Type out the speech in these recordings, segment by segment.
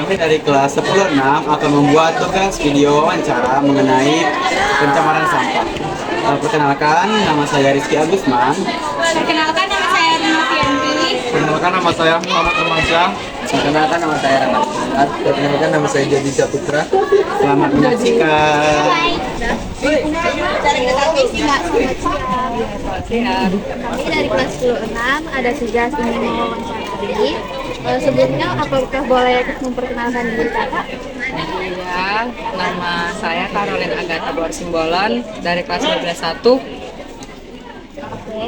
Kami dari kelas 10-6 akan membuat tugas video wawancara mengenai pencemaran sampah. Perkenalkan, nama saya Rizky Agusman. Perkenalkan, nama saya Rina Fianti. Perkenalkan, nama saya Muhammad Romansyah. Perkenalkan, nama saya Rahmat. Perkenalkan, nama saya Jadi Saputra. Selamat menyaksikan. Kami dari kelas 10-6 ada tugas ingin mewawancarai. Sebelumnya, apakah boleh memperkenalkan diri kakak? Iya, nama saya Caroline Agatha Boar Simbolon dari kelas 12-1. Oke,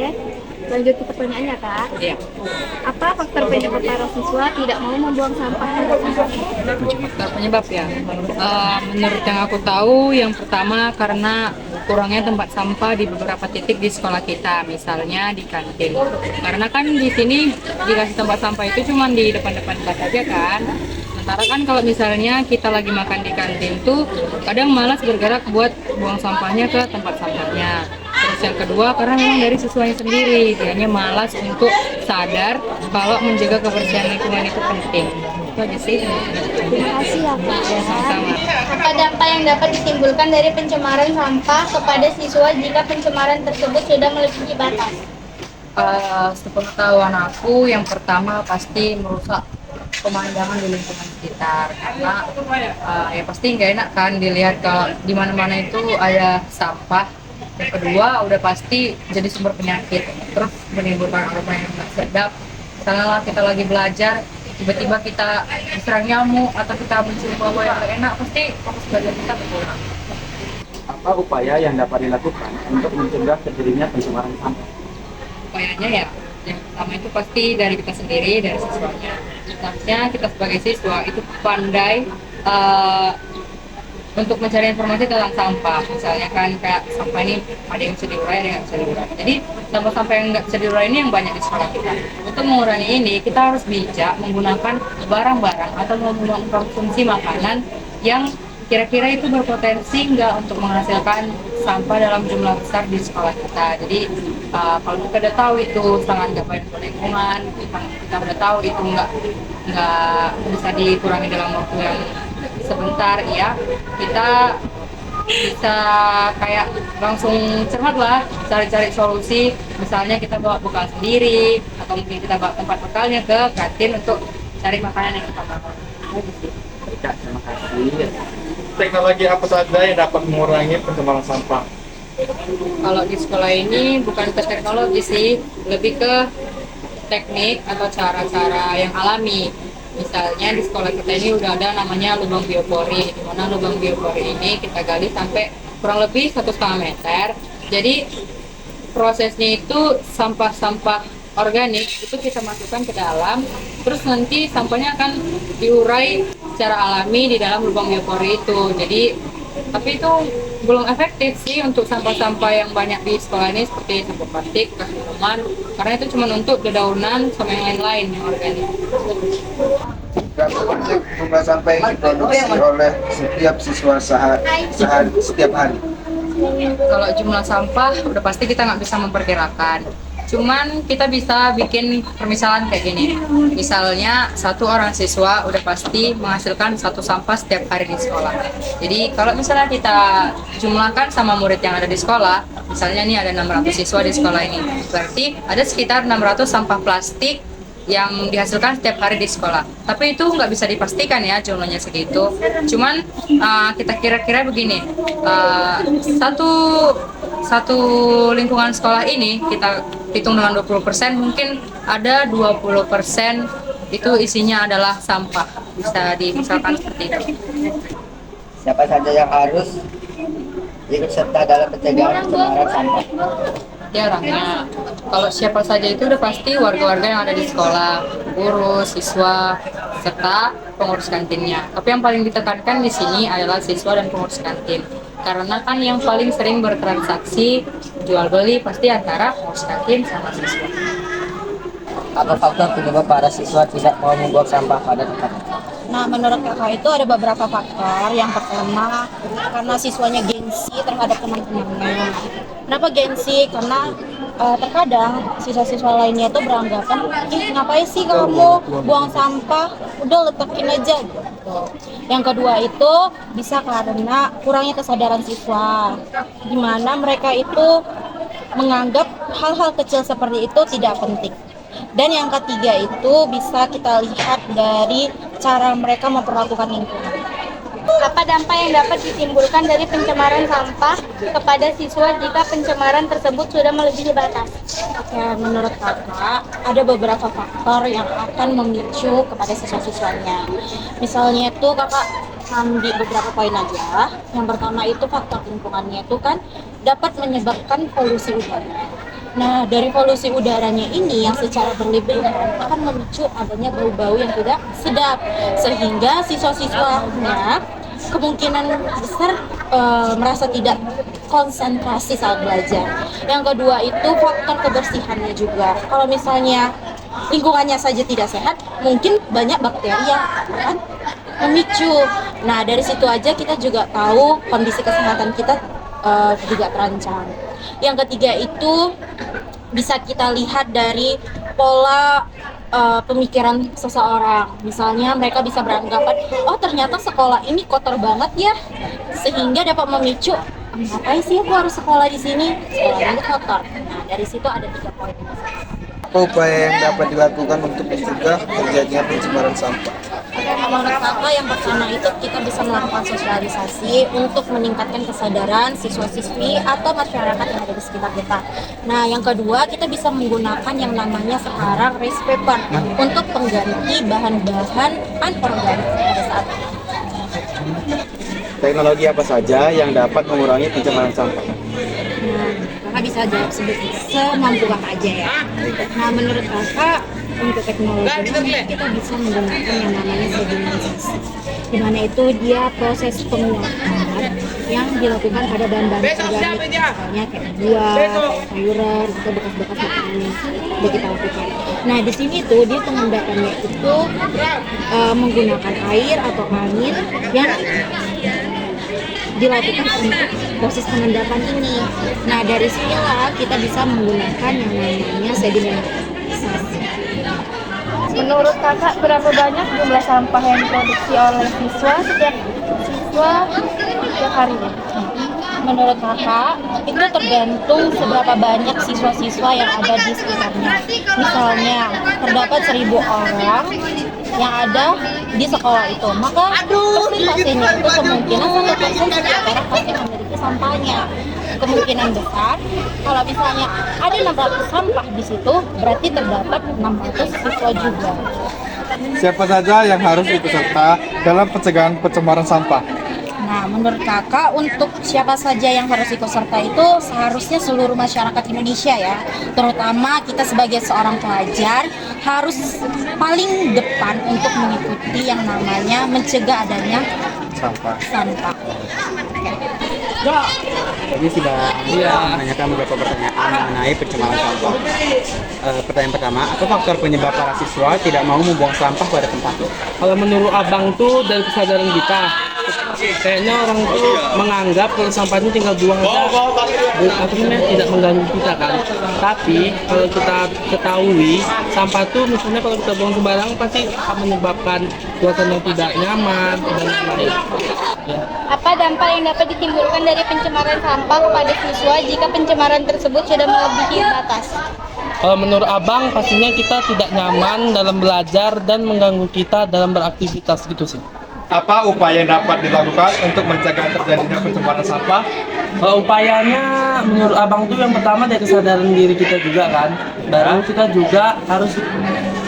lanjut ke pertanyaannya kak. Iya. Apa faktor penyebab para siswa tidak mau membuang sampah pada tempatnya? Faktor penyebab ya. Menurut yang aku tahu, yang pertama karena kurangnya tempat sampah di beberapa titik di sekolah kita, misalnya di kantin. Karena kan di sini dikasih tempat sampah itu cuma di depan-depan kelas aja kan. Sementara kan kalau misalnya kita lagi makan di kantin tuh kadang malas bergerak buat buang sampahnya ke tempat sampahnya. Terus yang kedua karena memang dari siswanya sendiri, dianya malas untuk sadar kalau menjaga kebersihan lingkungan itu penting. Itu aja sih. Terima kasih ya kak. Sama-sama. Apa dampak yang dapat ditimbulkan dari pencemaran sampah kepada siswa jika pencemaran tersebut sudah melebihi batas? Sepengetahuan aku, yang pertama pasti merusak pemandangan di lingkungan sekitar, karena ya pasti nggak enak kan dilihat kalau di mana-mana itu ada sampah. Yang kedua udah pasti jadi sumber penyakit, terus menimbulkan aroma yang nggak sedap. Misalnya lah kita lagi belajar, tiba-tiba kita diserang nyamuk atau kita mencium bau yang nggak enak, pasti fokus belajar kita berkurang. Apa upaya yang dapat dilakukan untuk mencegah terjadinya pencemaran sampah? Upayanya ya, yang pertama itu pasti dari kita sendiri, dari siswanya. Seharusnya kita sebagai siswa itu pandai untuk mencari informasi tentang sampah. Misalnya kan kayak sampah ini ada yang bisa diurai, ada yang nggak bisa diurai. Jadi sampah-sampah yang nggak bisa diurai ini yang banyak di sekolah kita. Untuk mengurangi ini, kita harus bijak menggunakan barang-barang atau mengkonsumsi makanan yang kira-kira itu berpotensi nggak untuk menghasilkan sampah dalam jumlah besar di sekolah kita. Jadi kalau kita udah tahu itu sangat nggak baik untuk lingkungan, kita udah tahu itu nggak bisa dikurangi dalam waktu yang sebentar, ya kita bisa kayak langsung cermat lah cari-cari solusi. Misalnya kita bawa bekal sendiri atau mungkin kita bawa tempat bekalnya ke kantin untuk cari makanan yang kita mau. Ya, terima kasih. Teknologi apa saja yang dapat mengurangi pencemaran sampah? Kalau di sekolah ini bukan ke teknologi sih, lebih ke teknik atau cara-cara yang alami. Misalnya di sekolah kita ini udah ada namanya lubang biopori, di mana lubang biopori ini kita gali sampai kurang lebih 1,5 meter. Jadi prosesnya itu sampah-sampah organik itu kita masukkan ke dalam, terus nanti sampahnya akan diurai secara alami di dalam lubang biopori itu. Jadi tapi itu belum efektif sih untuk sampah-sampah yang banyak di sekolah ini seperti sampah plastik, bekas minuman, karena itu cuma untuk dedaunan sama yang lain-lain yang organik. Berapa banyak jumlah sampah yang diproduksi oleh setiap siswa setiap hari? Kalau jumlah sampah udah pasti kita nggak bisa memperkirakan. Cuman kita bisa bikin permisalan kayak gini. Misalnya satu orang siswa udah pasti menghasilkan satu sampah setiap hari di sekolah. Jadi kalau misalnya kita jumlahkan sama murid yang ada di sekolah, misalnya nih ada 600 siswa di sekolah ini, berarti ada sekitar 600 sampah plastik yang dihasilkan setiap hari di sekolah. Tapi itu nggak bisa dipastikan ya jumlahnya segitu. Cuman kita kira-kira begini, satu lingkungan sekolah ini kita hitung dengan 20%, mungkin ada 20% itu isinya adalah sampah. Bisa dimisalkan seperti itu. Siapa saja yang harus ikut serta dalam pencegahan pencemaran sampah? Jarangnya. Kalau siapa saja itu udah pasti warga-warga yang ada di sekolah, guru, siswa, serta pengurus kantinnya. Tapi yang paling ditekankan di sini adalah siswa dan pengurus kantin. Karena kan yang paling sering bertransaksi jual beli pasti antara pengurus kantin sama siswa. Apa faktor penyebab para siswa tidak mau membuang sampah pada tempatnya? Nah, menurut kakak itu ada beberapa faktor. Yang pertama, karena siswanya gengsi terhadap teman-temannya. Kenapa gengsi? Karena terkadang siswa-siswa lainnya itu beranggapan, ih ngapain sih kamu buang sampah, udah letakin aja gitu. Yang kedua itu bisa karena kurangnya kesadaran siswa, di mana mereka itu menganggap hal-hal kecil seperti itu tidak penting. Dan yang ketiga itu bisa kita lihat dari cara mereka memperlakukan lingkungan. Apa dampak yang dapat ditimbulkan dari pencemaran sampah kepada siswa jika pencemaran tersebut sudah melebihi batas? Oke, menurut kakak ada beberapa faktor yang akan memicu kepada siswa-siswanya. Misalnya itu kakak ambil beberapa poin aja. Yang pertama itu faktor lingkungannya itu kan dapat menyebabkan polusi udara. Nah, dari polusi udaranya ini yang secara berlebihan akan memicu adanya bau-bau yang tidak sedap, sehingga siswa-siswanya kemungkinan besar merasa tidak konsentrasi saat belajar. Yang kedua itu faktor kebersihannya juga. Kalau misalnya lingkungannya saja tidak sehat, mungkin banyak bakteri yang akan memicu. Nah, dari situ aja kita juga tahu kondisi kesehatan kita juga terancam. Yang ketiga itu bisa kita lihat dari pola pemikiran seseorang. Misalnya mereka bisa beranggapan, oh ternyata sekolah ini kotor banget ya, sehingga dapat memicu, ngapain sih aku harus sekolah di sini, sekolah ini kotor. Nah, dari situ ada 3 poin. Apa upaya yang dapat dilakukan untuk mencegah terjadinya pencemaran sampah? Menurut kakak yang pertama itu kita bisa melakukan sosialisasi untuk meningkatkan kesadaran siswa-siswi atau masyarakat yang ada di sekitar kita. Nah, yang kedua kita bisa menggunakan yang namanya sekarang rice paper untuk pengganti bahan-bahan anorganik pada saat ini. Teknologi apa saja yang dapat mengurangi pencemaran sampah? Nah, kakak bisa jawab semampu kakak aja ya. Nah, menurut kakak untuk teknologi ini kita bisa menggunakan yang namanya sedimentasi, di mana itu dia proses penguapan yang dilakukan pada bahan-bahan organik, misalnya kayak buah, kayak sayuran, atau bekas-bekas makanan yang sudah kita lakukan. Nah, di sini tuh dia pengendapannya itu menggunakan air atau angin yang dilakukan untuk proses pengendapan ini. Nah, dari sinilah kita bisa menggunakan yang namanya sedimentasi. Menurut kakak, berapa banyak jumlah sampah yang diproduksi oleh siswa setiap harinya? Menurut kakak, itu tergantung seberapa banyak siswa-siswa yang ada di sekitarnya. Misalnya, terdapat 1.000 orang yang ada di sekolah itu, maka persentasenya itu kemungkinan 1% setiap orang pasti memiliki sampahnya. Kemungkinan besar, kalau misalnya ada 600 sampah di situ, berarti terdapat 600 siswa juga. Siapa saja yang harus ikut serta dalam pencegahan pencemaran sampah? Nah, menurut kakak, untuk siapa saja yang harus ikut serta itu seharusnya seluruh masyarakat Indonesia ya. Terutama kita sebagai seorang pelajar harus paling depan untuk mengikuti yang namanya mencegah adanya sampah. Tadi sudah menanyakan beberapa pertanyaan mengenai pencemaran sampah. Pertanyaan pertama, apa faktor penyebab para siswa tidak mau membuang sampah pada tempatnya? Kalau menurut abang tuh dari kesadaran kita, kayaknya orang tuh menganggap kalau sampah itu tinggal buang aja, tidak mengganggu kita kan. Tapi kalau kita ketahui sampah tuh misalnya kalau kita buang sembarangan pasti akan menyebabkan suasana yang tidak nyaman dan lain-lain. Ya. Apa dampak yang dapat ditimbulkan dari pencemaran sampah kepada siswa jika pencemaran tersebut sudah melebihi batas? Kalau menurut abang pastinya kita tidak nyaman dalam belajar dan mengganggu kita dalam beraktivitas gitu sih. Apa upaya yang dapat dilakukan untuk mencegah terjadinya pencemaran sampah? Upayanya menurut abang tuh yang pertama dari kesadaran diri kita juga kan. Baru kita juga harus,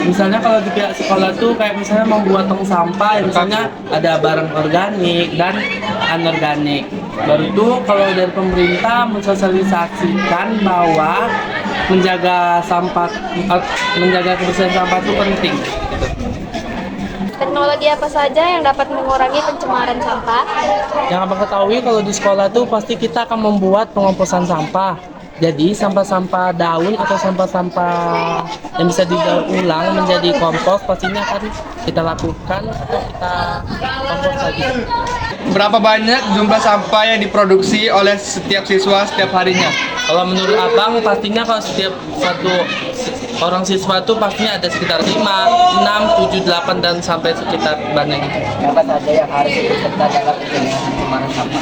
misalnya kalau di pihak sekolah tuh kayak misalnya membuat tong sampah, misalnya ada barang organik dan anorganik. Baru tuh kalau dari pemerintah mensosialisasikan bahwa menjaga kebersihan sampah itu penting. Teknologi apa saja yang dapat mengurangi pencemaran sampah? Yang abang ketahui kalau di sekolah tuh pasti kita akan membuat pengomposan sampah. Jadi sampah-sampah daun atau sampah-sampah yang bisa didaur ulang menjadi kompos pastinya akan kita lakukan atau kita kompos lagi. Berapa banyak jumlah sampah yang diproduksi oleh setiap siswa setiap harinya? Kalau menurut abang pastinya kalau setiap satu orang siswa itu pastinya ada sekitar 5, 6, 7, 8 dan sampai sekitar banyak itu. Siapa saja yang harus ikut serta dalam pencemaran sampah?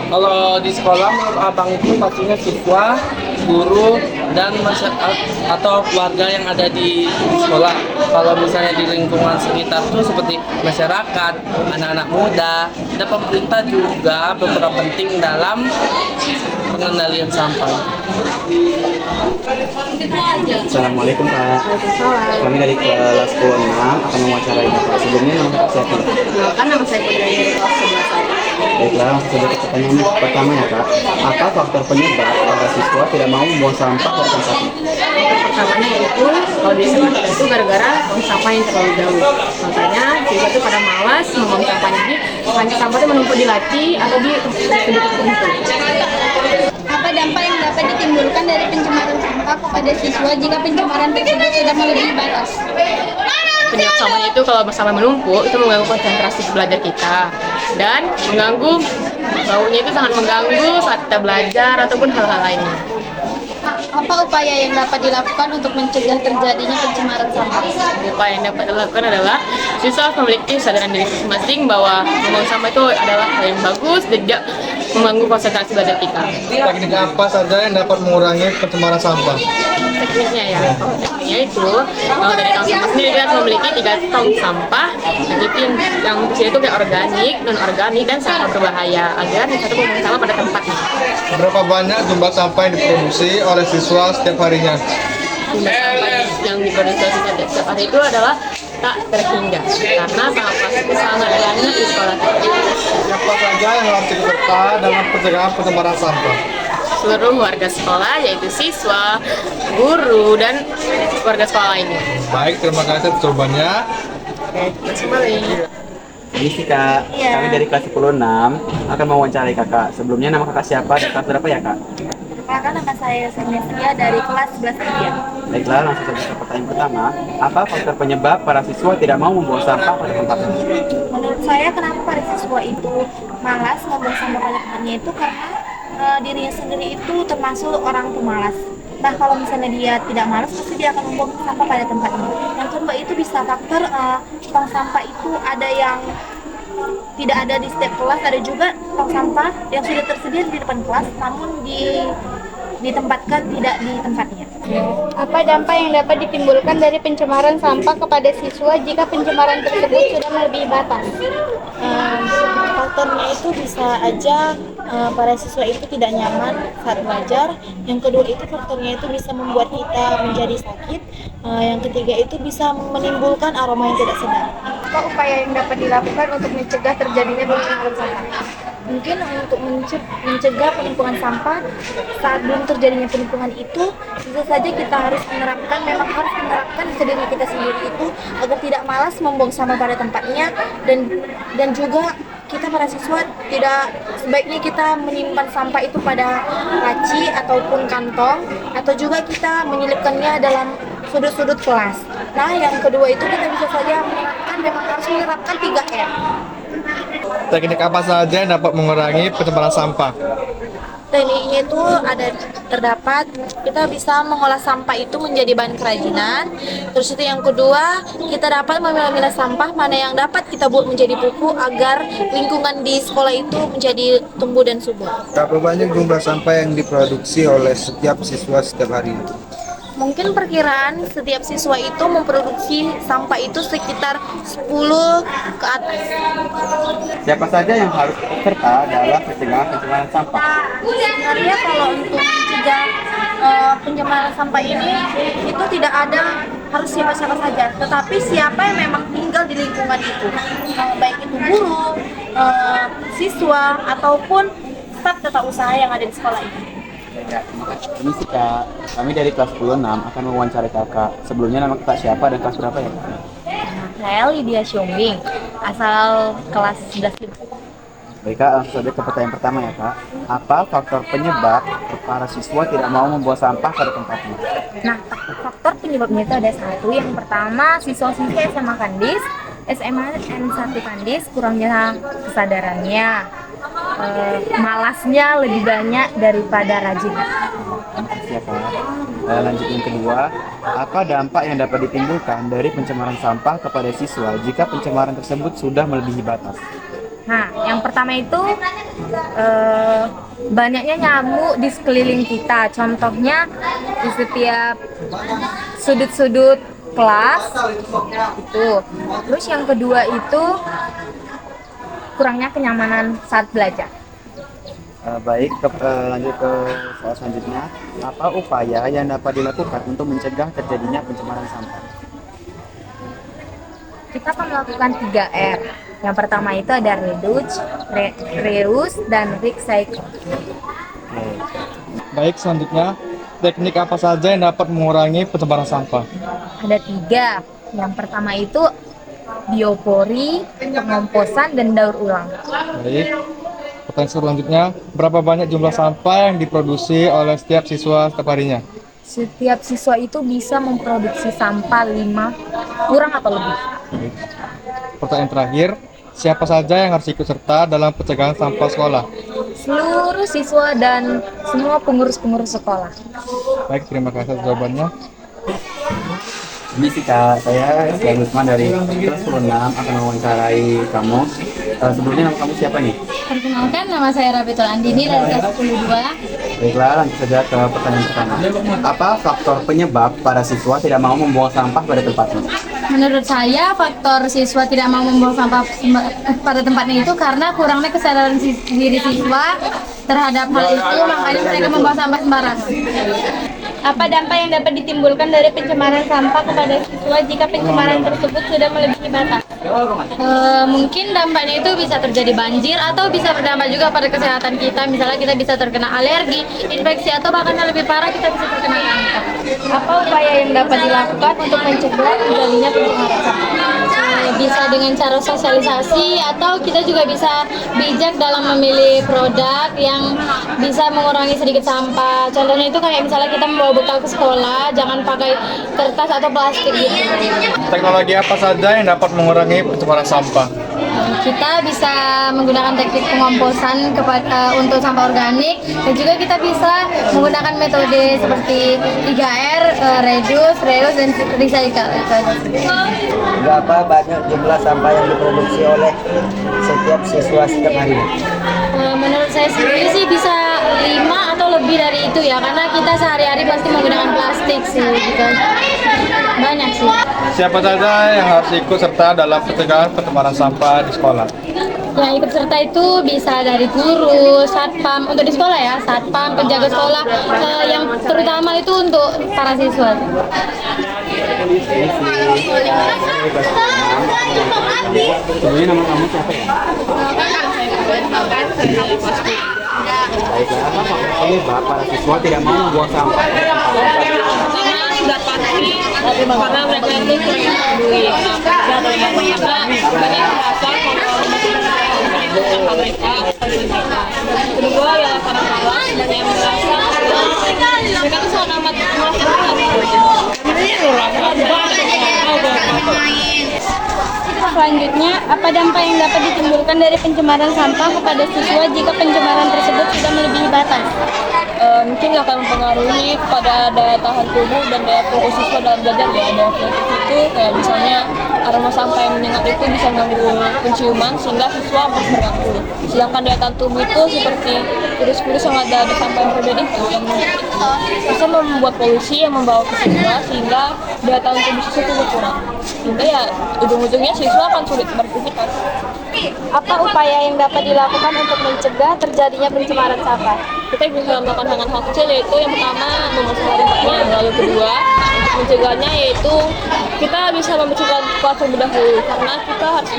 Kalau di sekolah menurut abang itu pastinya siswa, guru, dan masyarakat atau keluarga yang ada di sekolah. Kalau misalnya di lingkungan sekitar itu seperti masyarakat, anak-anak muda, dan pemerintah juga berperan penting dalam pengendalian sampah. Assalamualaikum Kak. Kami dari kelas 26 akan mewawancarai Kakak. Sebelumnya nama Kakak siapa? Kan nama saya Putri dari kelas 11. Baiklah, langsung saja ke pertanyaan pertama ya Kak. Apa faktor penyebab para siswa tidak mau membuang sampah pada tempatnya? Pertamanya yaitu kalau di sekolah kita itu gara-gara buang sampah yang terlalu jauh. Makanya siswa itu pada malas membuang sampahnya, jadi hanya sampah itu menumpuk di laci atau di sudut tertentu. Apa dampak yang dapat ditimbulkan dari pencemaran sampah kepada siswa jika pencemaran tersebut sudah melebihi batas? Penyebab sampahnya itu kalau sampah menumpuk itu mengganggu konsentrasi belajar kita dan mengganggu baunya itu sangat mengganggu saat kita belajar ataupun hal-hal lainnya. Apa upaya yang dapat dilakukan untuk mencegah terjadinya pencemaran sampah? Upaya yang dapat dilakukan adalah siswa harus memiliki kesadaran diri masing-masing bahwa membuang sampah itu adalah hal yang bagus dan tidak mengganggu konsentrasi belajar kita. Teknik apa saja yang dapat mengurangi pencemaran sampah? Tekniknya ya, tekniknya itu kalau dari tong sampah sendiri kita harus memiliki 3 tong sampah, jadi yang kecil itu kayak organik, non organik dan sangat berbahaya agar satu membuang sampah pada tempatnya. Berapa banyak jumlah sampah yang diproduksi oleh siswa setiap harinya? Jumlah sampah yang diproduksi setiap hari itu adalah tak terhingga karena sampah plastik itu sangat banyak di sekolah kita. Siapa saja yang harus ikut serta dalam pencegahan pencemaran sampah? Seluruh warga sekolah yaitu siswa, guru, dan warga sekolah lainnya. Baik, terima kasih atas jawabannya. Oke, terima kasih. Ini sih Kak, kami dari kelas 16 akan mewawancarai Kakak. Sebelumnya nama Kakak siapa dan kelas berapa ya Kak? Perkenalkan, nama saya Senestia dari kelas 11 Baiklah, langsung saja ke pertanyaan pertama. Apa faktor penyebab para siswa tidak mau membuang sampah pada tempatnya? Menurut saya kenapa para siswa itu malas membuang sampah pada tempatnya itu karena dirinya sendiri itu termasuk orang pemalas. Nah, kalau misalnya dia tidak malas, pasti dia akan membuang sampah pada tempatnya. Yang kedua itu bisa faktor tong sampah itu ada yang tidak ada di setiap kelas, ada juga tong sampah yang sudah tersedia di depan kelas, namun ditempatkan tidak di tempatnya. Apa dampak yang dapat ditimbulkan dari pencemaran sampah kepada siswa jika pencemaran tersebut sudah melebihi batas? Faktornya itu bisa aja para siswa itu tidak nyaman saat belajar. Yang kedua itu faktornya itu bisa membuat kita menjadi sakit. Yang ketiga itu bisa menimbulkan aroma yang tidak sedap. Apa upaya yang dapat dilakukan untuk mencegah terjadinya pencemaran sampah? Mungkin untuk mencegah penumpukan sampah saat belum terjadinya penumpukan itu, bisa saja kita harus menerapkan ke diri kita sendiri itu agar tidak malas membuang sampah pada tempatnya, dan juga kita para siswa tidak sebaiknya kita menyimpan sampah itu pada laci ataupun kantong, atau juga kita menyelipkannya dalam sudut-sudut kelas. Nah, yang kedua itu kita bisa saja harus menerapkan 3M. Teknik apa saja yang dapat mengurangi pencemaran sampah? Tekniknya itu terdapat kita bisa mengolah sampah itu menjadi bahan kerajinan. Terus itu yang kedua, kita dapat memilah-milah sampah mana yang dapat kita buat menjadi pupuk agar lingkungan di sekolah itu menjadi tumbuh dan subur. Berapa banyak jumlah sampah yang diproduksi oleh setiap siswa setiap hari? Mungkin perkiraan setiap siswa itu memproduksi sampah itu sekitar 10 ke atas. Siapa saja yang harus ikut serta dalam pencegahan pencemaran sampah? Sebenarnya kalau untuk mencegah pencemaran sampah ini itu tidak ada harus siapa-siapa saja, tetapi siapa yang memang tinggal di lingkungan itu, baik itu guru, siswa, ataupun staf tata usaha yang ada di sekolah ini. Ya, terima kasih. Ini sih Kak, kami dari kelas 26 akan mewawancarai Kakak. Sebelumnya nama Kakak siapa dan kelas berapa ya Kak? Saya Lydia Xiongming, asal kelas 11. Baik Kak, langsung saja ke pertanyaan pertama ya Kak. Apa faktor penyebab para siswa tidak mau membuang sampah pada tempatnya? Nah, faktor penyebabnya itu ada satu. Yang pertama, siswa-siswi SMA Kandis, SMA N1 Kandis kurangnya kesadarannya, malasnya lebih banyak daripada rajinnya. Ya Kak. Lanjut yang kedua, apa dampak yang dapat ditimbulkan dari pencemaran sampah kepada siswa jika pencemaran tersebut sudah melebihi batas? Nah, yang pertama itu banyaknya nyamuk di sekeliling kita. Contohnya di setiap sudut-sudut kelas itu. Terus yang kedua itu kurangnya kenyamanan saat belajar. Baik, lanjut ke soal selanjutnya. Apa upaya yang dapat dilakukan untuk mencegah terjadinya pencemaran sampah? Kita akan melakukan 3R. Yang pertama itu ada reuse, dan recycle. Baik, selanjutnya, teknik apa saja yang dapat mengurangi pencemaran sampah? Ada 3. Yang pertama itu biopori, pengomposan, dan daur ulang. Baik. Pertanyaan selanjutnya, berapa banyak jumlah sampah yang diproduksi oleh setiap siswa setiap harinya? Setiap siswa itu bisa memproduksi sampah 5 kurang atau lebih. Baik. Pertanyaan terakhir, siapa saja yang harus ikut serta dalam pencegahan sampah sekolah? Seluruh siswa dan semua pengurus-pengurus sekolah. Baik, terima kasih atas jawabannya. Ini sih Kak, saya Lukman dari kelas 10 akan mewawancarai kamu. Sebelumnya nama kamu siapa nih? Perkenalkan, nama saya Rabitul Andini dari kelas 10-2. Baiklah, lanjut saja ke pertanyaan pertama. Apa faktor penyebab para siswa tidak mau membuang sampah pada tempatnya? Menurut saya, faktor siswa tidak mau membuang sampah pada tempatnya itu karena kurangnya kesadaran diri siswa terhadap hal itu, makanya mereka membuang sampah sembarangan. Apa dampak yang dapat ditimbulkan dari pencemaran sampah kepada siswa jika pencemaran tersebut sudah melebihi batas? Mungkin dampaknya itu bisa terjadi banjir atau bisa berdampak juga pada kesehatan kita. Misalnya kita bisa terkena alergi, infeksi, atau bahkan yang lebih parah kita bisa terkena kanker. Apa upaya yang dapat dilakukan untuk mencegah terjadinya pencemaran sampah? Bisa dengan cara sosialisasi, atau kita juga bisa bijak dalam memilih produk yang bisa mengurangi sedikit sampah. Contohnya itu kayak misalnya kita membawa bekal ke sekolah, jangan pakai kertas atau plastik gitu. Teknologi apa saja yang dapat mengurangi pencemaran sampah? Kita bisa menggunakan teknik pengomposan untuk sampah organik, dan juga kita bisa menggunakan metode seperti 3R, reduce, reuse, dan recycle. Berapa banyak jumlah sampah yang diproduksi oleh setiap siswa setiap harinya? Menurut saya sendiri sih bisa 5 atau lebih dari itu ya, karena kita sehari-hari pasti menggunakan plastik sih gitu. Banyak sih. Siapa saja yang harus ikut serta dalam pencegahan pencemaran sampah di sekolah? Yang ikut serta itu bisa dari guru, satpam, untuk di sekolah ya, satpam, penjaga sekolah, yang terutama itu untuk para siswa. Sebelumnya nama kamu siapa ya? Baiklah, apa faktor penyebab para siswa tidak mau membuang sampah? Sudah pasti karena mereka itu kurang duit. Dan yang kedua banyak merasa kalau mereka kedua ya para malas dan yang merasa mereka tuh sangat amat Selanjutnya, apa dampak yang dapat ditimbulkan dari pencemaran sampah kepada siswa jika pencemaran tersebut sudah melebihi batas? mungkin akan mempengaruhi kepada daya tahan tubuh dan daya fokus siswa dalam belajar ya. Daya fokus itu kayak misalnya aroma sampah yang menyengat itu bisa mengganggu penciuman sehingga siswa terganggu. Sedangkan daya tahan tubuh itu seperti virus-virus yang ada di sampah yang berbeda itu yang bisa membuat polusi yang membawa ke siswa sehingga daya tahan tubuh siswa itu berkurang. Sehingga ya ujung-ujungnya siswa akan sulit beraktivitas. Apa upaya yang dapat dilakukan untuk mencegah terjadinya pencemaran sampah? Kita bisa melakukan hal kecil, yaitu yang pertama membersihkan tempatnya, lalu kedua untuk mencegahnya yaitu kita bisa membersihkan kelas terlebih dahulu karena kita harus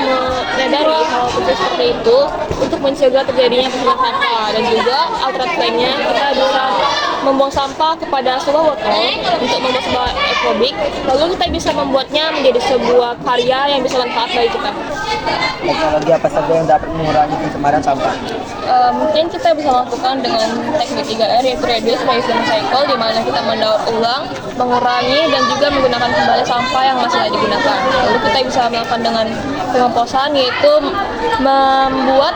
menyadari hal kecil seperti itu untuk mencegah terjadinya pencemaran sampah. Dan juga alternatif lainnya kita bisa membuang sampah kepada sebuah botol untuk membuat sebuah ekrobik, lalu kita bisa membuatnya menjadi sebuah karya yang bisa manfaat bagi kita. Teknologi apa saja yang dapat mengurangi pencemaran sampah? Mungkin kita bisa melakukan dengan teknik 3R yaitu reduce, reuse, dan recycle, di mana kita mendaur ulang, mengurangi, dan juga menggunakan kembali sampah yang masih tidak digunakan. Lalu kita bisa melakukan dengan pengomposan, yaitu membuat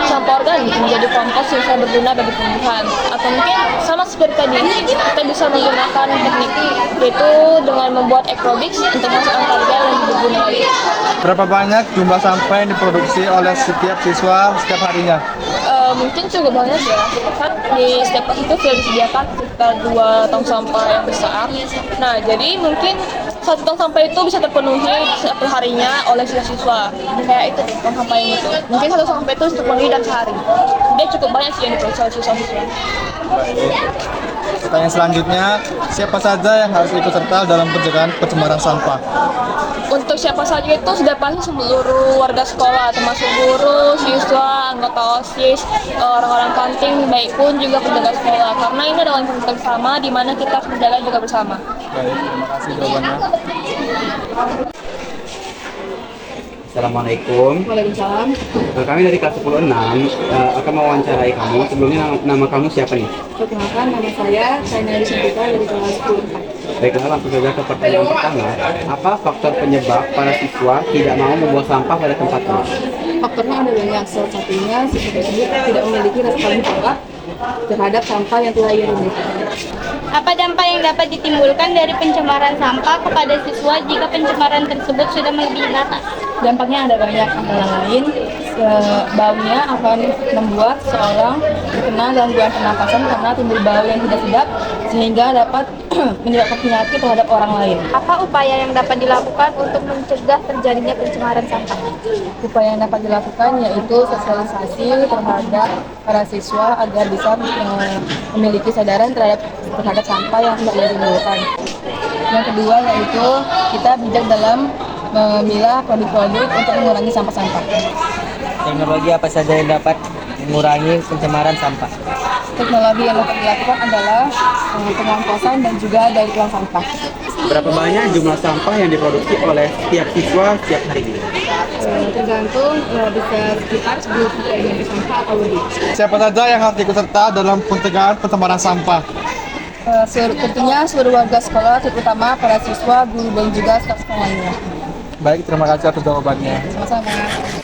sampah organik menjadi kompos yang bisa berguna bagi tumbuhan. Atau mungkin sama seperti tadi, kita bisa menggunakan teknik yaitu dengan membuat ekrobik untuk menghasilkan karya yang lebih berguna lagi. Berapa banyak jumlah sampah yang diproduksi oleh setiap siswa setiap harinya? Mungkin cukup banyak ya, kan di setiap kelas itu sudah disediakan sekitar 2 tong sampah yang besar. Nah, jadi mungkin 1 tong sampah itu bisa terpenuhi setiap harinya oleh siswa-siswa. Kayak itu tong sampah yang itu. Mungkin 1 tong sampah itu terpenuhi dalam sehari. Dia cukup banyak sih yang diproduksi oleh siswa-siswa. Pertanyaan selanjutnya, siapa saja yang harus ikut serta dalam pencegahan pencemaran sampah? Untuk siapa saja itu sudah pasti seluruh warga sekolah, termasuk guru, siswa, anggota OSIS, orang-orang kantin, baik pun juga penjaga sekolah. Karena ini adalah yang bersama, di mana kita harus menjaga juga bersama. Baik, terima kasih jawabannya. Assalamualaikum. Waalaikumsalam. Kami dari kelas 10-6 akan mewawancarai kamu. Sebelumnya nama kamu siapa nih? Perkenalkan, nama saya Saina Rizkyta dari kelas 10. Baiklah, langsung saja ke pertanyaan pertama. Apa faktor penyebab para siswa tidak mau membuang sampah pada tempatnya? Faktornya ada banyak. Salah satunya siswa tersebut tidak memiliki rasa tanggung jawab terhadap sampah yang telah ia remediasi. Apa dampak yang dapat ditimbulkan dari pencemaran sampah kepada siswa jika pencemaran tersebut sudah melebihi batas? Dampaknya ada banyak, antara lain baunya akan membuat seorang terkena gangguan pernapasan karena timbul bau yang tidak sedap sehingga dapat menyebabkan penyakit terhadap orang lain. Apa upaya yang dapat dilakukan untuk mencegah terjadinya pencemaran sampah? Upaya yang dapat dilakukan yaitu sosialisasi terhadap para siswa agar bisa memiliki kesadaran terhadap sampah yang tidak boleh ditimbulkan. Yang kedua yaitu kita bijak dalam memilah produk-produk untuk mengurangi sampah-sampah. Teknologi apa saja yang dapat mengurangi pencemaran sampah? Teknologi yang dapat dilakukan adalah pengomposan dan juga daur ulang sampah. Berapa banyak jumlah sampah yang diproduksi oleh setiap siswa setiap harinya? Tergantung bisa sekitar 10-20 sampah atau lebih. Siapa saja yang harus ikut serta dalam pencegahan pencemaran sampah? Tentunya seluruh warga sekolah, terutama para siswa, guru, dan juga staf sekolahnya. Baik, terima kasih atas jawabannya. Sama-sama.